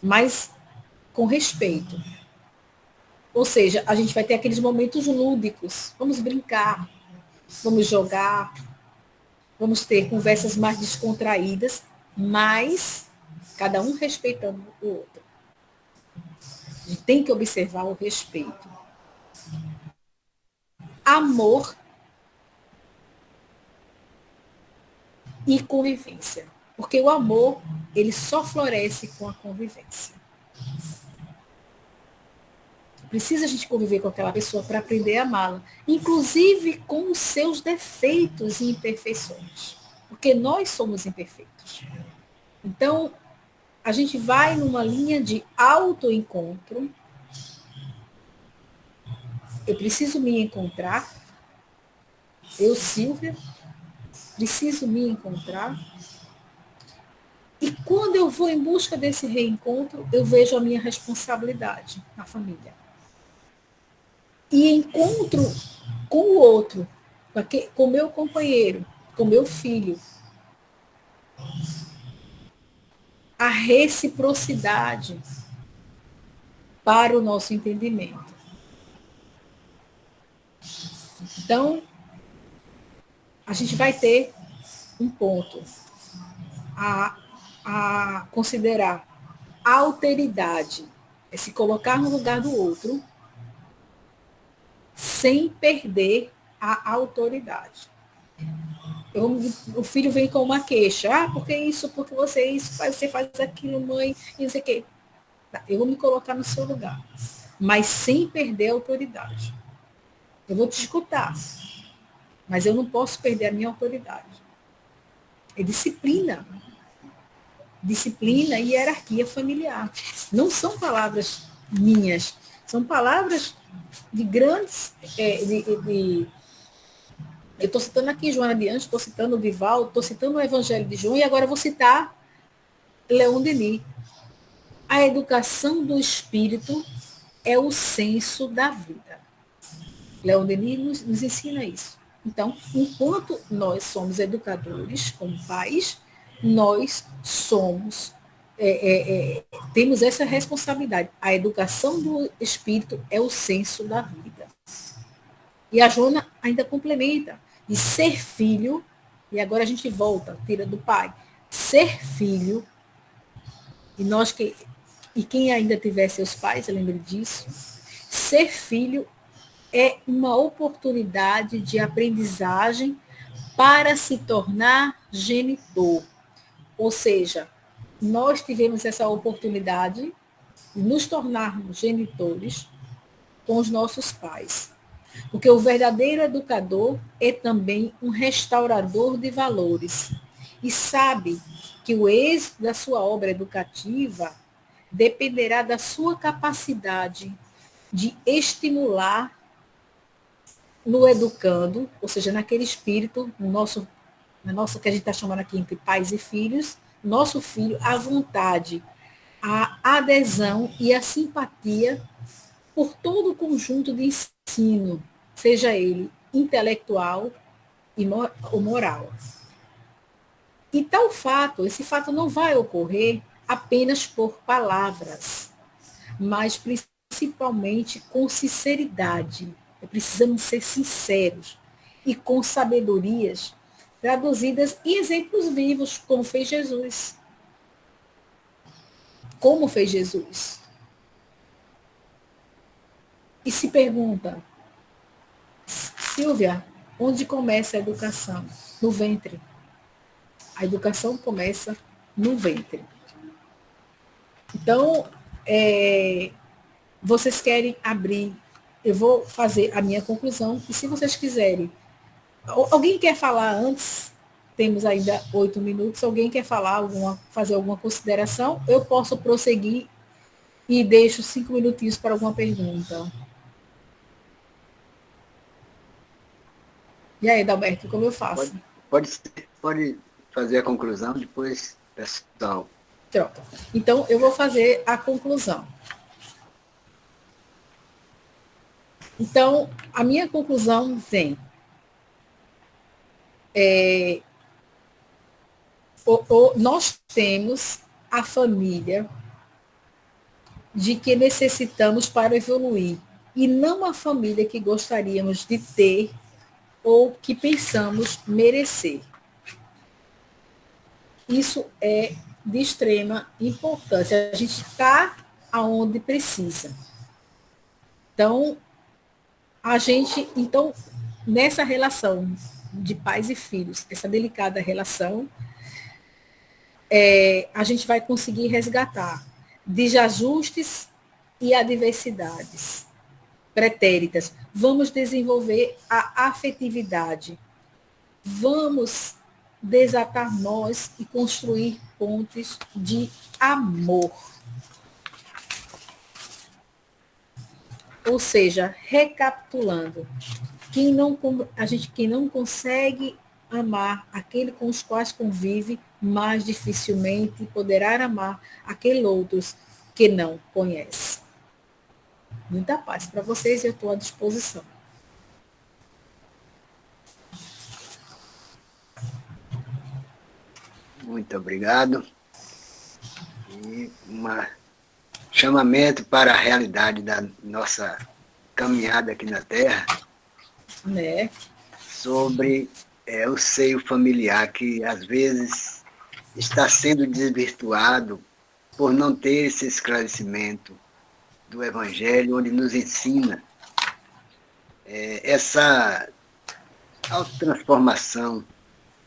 mas com respeito. Ou seja, a gente vai ter aqueles momentos lúdicos. Vamos brincar, vamos jogar, vamos ter conversas mais descontraídas, mas cada um respeitando o outro. A gente tem que observar o respeito. Amor e convivência. Porque o amor, ele só floresce com a convivência. Precisa a gente conviver com aquela pessoa para aprender a amá-la, inclusive com os seus defeitos e imperfeições, porque nós somos imperfeitos. Então, a gente vai numa linha de autoencontro. Eu preciso me encontrar, eu, Silvia, preciso me encontrar. E quando eu vou em busca desse reencontro, eu vejo a minha responsabilidade na família. E encontro com o outro, com o meu companheiro, com o meu filho. A reciprocidade para o nosso entendimento. Então, a gente vai ter um ponto a considerar. A alteridade é se colocar no lugar do outro sem perder a autoridade. O filho vem com uma queixa. Porque isso, porque você faz aquilo, mãe, e não sei o quê. Eu vou me colocar no seu lugar, mas sem perder a autoridade. Eu vou te escutar, mas eu não posso perder a minha autoridade. É disciplina. Disciplina e hierarquia familiar. Não são palavras minhas, são palavras de grandes... eu estou citando aqui Joana de Anjos, estou citando o Divaldo, estou citando o Evangelho de João, e agora vou citar Leon Denis. A educação do espírito é o senso da vida. Leon Denis nos ensina isso. Então, enquanto nós somos educadores, como pais, nós somos, temos essa responsabilidade. A educação do espírito é o senso da vida. E a Joana ainda complementa, de ser filho, e agora a gente volta, tira do pai, ser filho, e quem ainda tiver seus pais, lembre disso, ser filho é uma oportunidade de aprendizagem para se tornar genitor. Ou seja, nós tivemos essa oportunidade de nos tornarmos genitores com os nossos pais. Porque o verdadeiro educador é também um restaurador de valores. E sabe que o êxito da sua obra educativa dependerá da sua capacidade de estimular no educando, ou seja, naquele espírito, no nosso na nossa, que a gente está chamando aqui entre pais e filhos, nosso filho, a vontade, a adesão e a simpatia por todo o conjunto de ensino, seja ele intelectual ou moral. E tal fato, esse fato não vai ocorrer apenas por palavras, mas principalmente com sinceridade. Precisamos ser sinceros e com sabedorias traduzidas em exemplos vivos, como fez Jesus. Como fez Jesus? E se pergunta, Silvia, onde começa a educação? No ventre. A educação começa no ventre. Então, vocês querem abrir, eu vou fazer a minha conclusão, e se vocês quiserem, alguém quer falar antes? Temos ainda 8 minutos, alguém quer falar, fazer alguma consideração? Eu posso prosseguir e deixo 5 minutinhos para alguma pergunta. E aí, Dalberto, como eu faço? Pode fazer a conclusão, depois, pessoal. Troca. Então, eu vou fazer a conclusão. Então, a minha conclusão vem. Nós temos a família de que necessitamos para evoluir, e não a família que gostaríamos de ter ou que pensamos merecer. Isso é de extrema importância. A gente está aonde precisa. Então, nessa relação de pais e filhos, essa delicada relação, a gente vai conseguir resgatar desajustes e adversidades pretéritas. Vamos desenvolver a afetividade. Vamos desatar nós e construir pontes de amor. Ou seja, recapitulando, quem não consegue amar aquele com os quais convive, mais dificilmente poderá amar aquele outros que não conhece. Muita paz para vocês e eu estou à disposição. Muito obrigado. E um chamamento para a realidade da nossa caminhada aqui na Terra, né? Sobre o seio familiar, que às vezes está sendo desvirtuado por não ter esse esclarecimento do Evangelho, onde nos ensina essa autotransformação,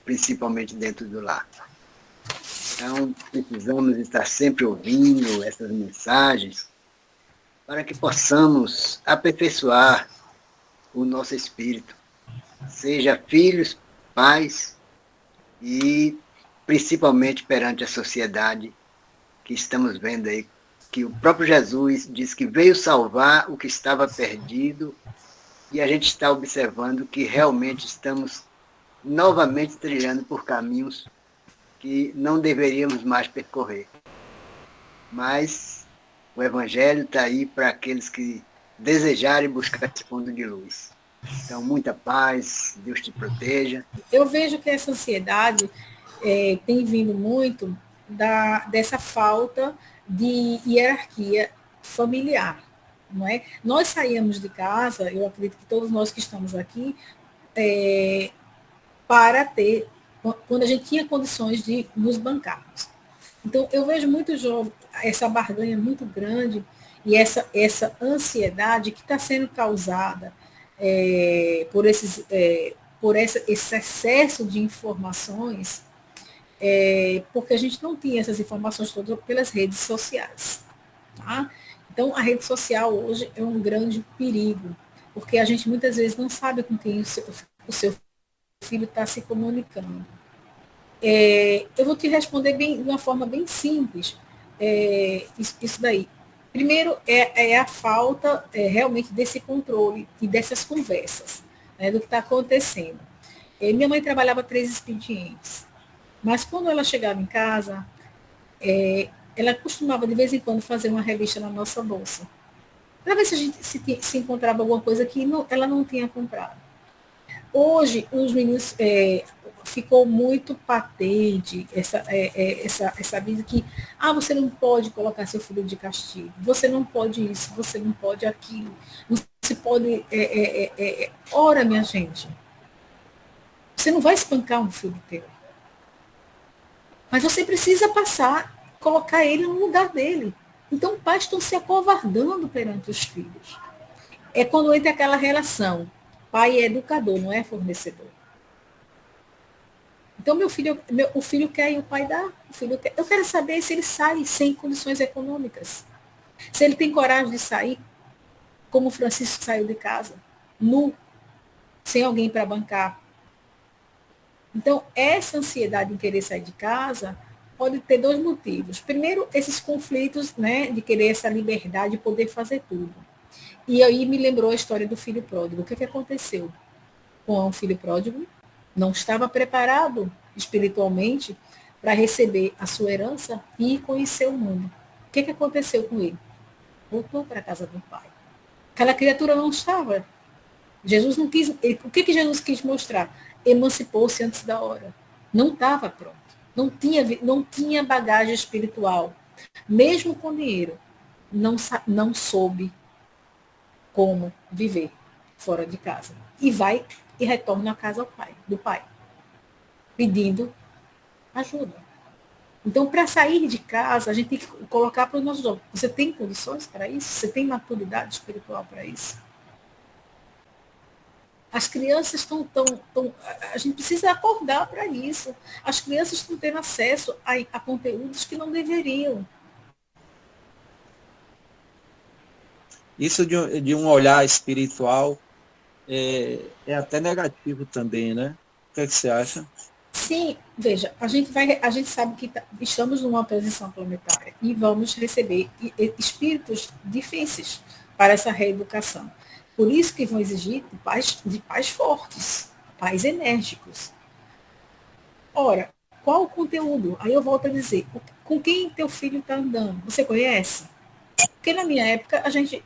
principalmente dentro do lar. Então, precisamos estar sempre ouvindo essas mensagens para que possamos aperfeiçoar o nosso espírito, seja filhos, pais e principalmente perante a sociedade que estamos vendo aí, que o próprio Jesus disse que veio salvar o que estava perdido, e a gente está observando que realmente estamos novamente trilhando por caminhos que não deveríamos mais percorrer. Mas o Evangelho está aí para aqueles que desejarem buscar esse ponto de luz. Então, muita paz, Deus te proteja. Eu vejo que essa ansiedade tem vindo muito dessa falta de hierarquia familiar, não é? Nós saímos de casa, eu acredito que todos nós que estamos aqui, para ter, quando a gente tinha condições de nos bancarmos. Então, eu vejo muito jovem, essa barganha muito grande e essa ansiedade que está sendo causada por esse excesso de informações, porque a gente não tinha essas informações todas pelas redes sociais. Tá? Então, a rede social hoje é um grande perigo, porque a gente muitas vezes não sabe com quem o seu filho está se comunicando. Eu vou te responder de uma forma bem simples. Isso daí. Primeiro, é a falta realmente desse controle e dessas conversas, né, do que está acontecendo. minha mãe trabalhava 3 expedientes, mas quando ela chegava em casa, ela costumava de vez em quando fazer uma revista na nossa bolsa, para ver se a gente se encontrava alguma coisa que ela não tinha comprado. Hoje, os meninos, ficou muito patente essa vida que você não pode colocar seu filho de castigo, você não pode isso, você não pode aquilo, não se pode. Ora, minha gente, você não vai espancar um filho teu, mas você precisa colocar ele no lugar dele. Então, pais estão se acovardando perante os filhos. É quando entra aquela relação. Pai é educador, não é fornecedor. Então, o filho quer e o pai dá. Eu quero saber se ele sai sem condições econômicas. Se ele tem coragem de sair, como o Francisco saiu de casa, nu, sem alguém para bancar. Então, essa ansiedade em querer sair de casa pode ter 2 motivos. Primeiro, esses conflitos, né, de querer essa liberdade de poder fazer tudo. E aí me lembrou a história do filho pródigo. O que aconteceu com o filho pródigo? Não estava preparado espiritualmente para receber a sua herança e conhecer o mundo. O que aconteceu com ele? Voltou para a casa do pai. Aquela criatura não estava. Jesus não quis. O que Jesus quis mostrar? Emancipou-se antes da hora. Não estava pronto. Não tinha bagagem espiritual. Mesmo com dinheiro, não soube como viver fora de casa. E retorna à casa do pai, pedindo ajuda. Então, para sair de casa, a gente tem que colocar para os nossos jovens. Você tem condições para isso? Você tem maturidade espiritual para isso? As crianças estão. A gente precisa acordar para isso. As crianças estão tendo acesso a conteúdos que não deveriam. Isso de um olhar espiritual é até negativo também, né? O que é que você acha? Sim, veja, a gente sabe que estamos numa transição planetária e vamos receber espíritos difíceis para essa reeducação. Por isso que vão exigir de pais fortes, pais enérgicos. Ora, qual o conteúdo? Aí eu volto a dizer, com quem teu filho está andando? Você conhece? Porque na minha época, a gente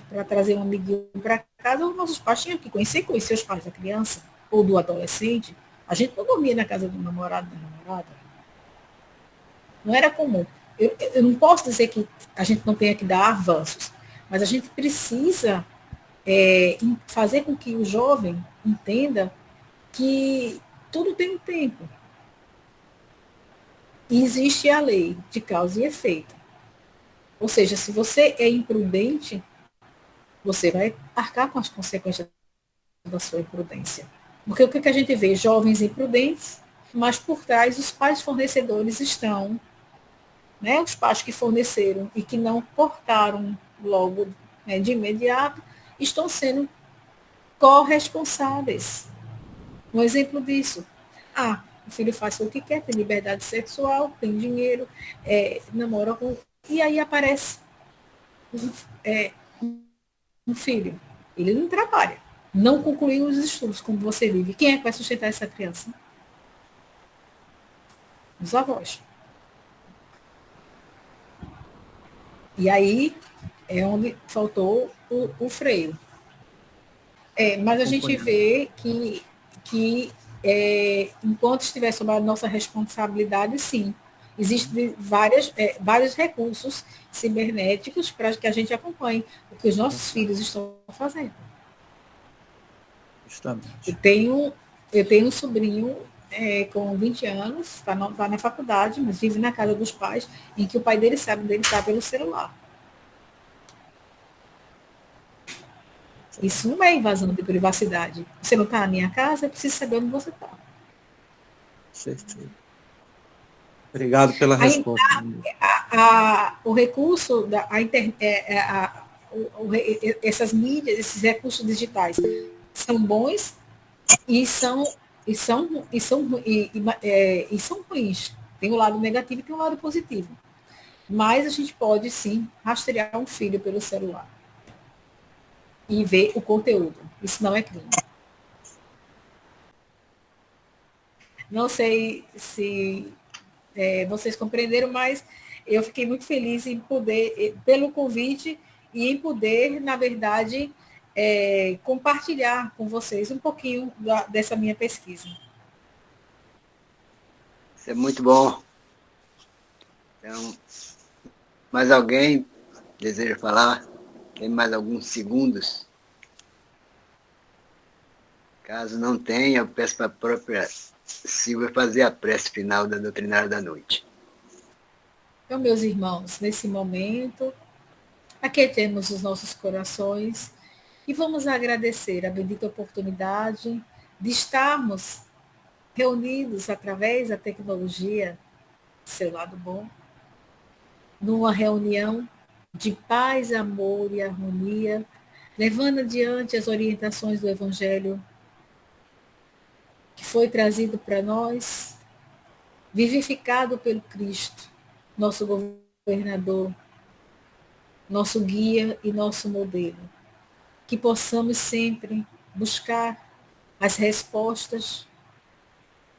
para trazer um amiguinho para casa, os nossos pais tinham que conhecer os pais da criança ou do adolescente. A gente não dormia na casa do namorado, da namorada. Não era comum. Eu não posso dizer que a gente não tenha que dar avanços, mas a gente precisa fazer com que o jovem entenda que tudo tem um tempo. E existe a lei de causa e efeito. Ou seja, se você é imprudente, você vai arcar com as consequências da sua imprudência. Porque o que a gente vê? Jovens imprudentes, mas por trás os pais fornecedores estão, né? Os pais que forneceram e que não cortaram logo, né, de imediato, estão sendo corresponsáveis. Um exemplo disso. O filho faz o que quer, tem liberdade sexual, tem dinheiro, namora com... E aí aparece um filho. Ele não trabalha, não concluiu os estudos, como você vive. Quem é que vai sustentar essa criança? Os avós. E aí é onde faltou o freio. Mas a gente vê que enquanto estiver sob a nossa responsabilidade, sim, existem vários recursos cibernéticos para que a gente acompanhe o que os nossos filhos estão fazendo. Justamente. Eu tenho um sobrinho com 20 anos, está na faculdade, mas vive na casa dos pais, em que o pai dele sabe onde ele está pelo celular. Isso não é invasão de privacidade. Você não está na minha casa, eu preciso saber onde você está. Certo. Obrigado pela resposta. O recurso, essas mídias, esses recursos digitais são bons e são ruins. Tem o lado negativo e tem o lado positivo. Mas a gente pode, sim, rastrear um filho pelo celular e ver o conteúdo. Isso não é crime. Não sei se vocês compreenderam, mas eu fiquei muito feliz em poder, pelo convite e em poder, na verdade, compartilhar com vocês um pouquinho dessa minha pesquisa. Isso é muito bom. Então, mais alguém deseja falar? Tem mais alguns segundos? Caso não tenha, eu peço para a própria Silvia fazer a prece final da doutrinária da noite. Então, meus irmãos, nesse momento, aquietemos os nossos corações e vamos agradecer a bendita oportunidade de estarmos reunidos através da tecnologia, seu lado bom, numa reunião de paz, amor e harmonia, levando adiante as orientações do Evangelho que foi trazido para nós, vivificado pelo Cristo, nosso governador, nosso guia e nosso modelo. Que possamos sempre buscar as respostas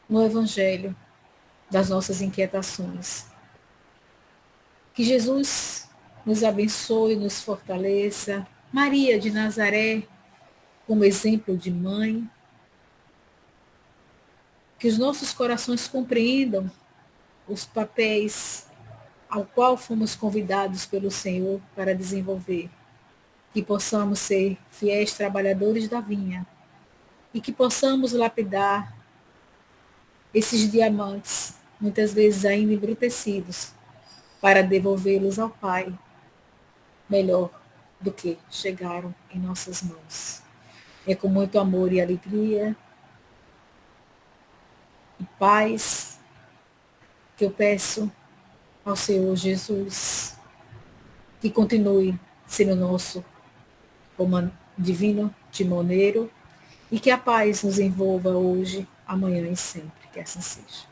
no Evangelho das nossas inquietações. Que Jesus nos abençoe, nos fortaleça. Maria de Nazaré, como exemplo de mãe. Que os nossos corações compreendam os papéis ao qual fomos convidados pelo Senhor para desenvolver. Que possamos ser fiéis trabalhadores da vinha e que possamos lapidar esses diamantes, muitas vezes ainda embrutecidos, para devolvê-los ao Pai melhor do que chegaram em nossas mãos. É com muito amor e alegria e paz que eu peço ao Senhor Jesus que continue sendo nosso divino timoneiro e que a paz nos envolva hoje, amanhã e sempre. Que assim seja.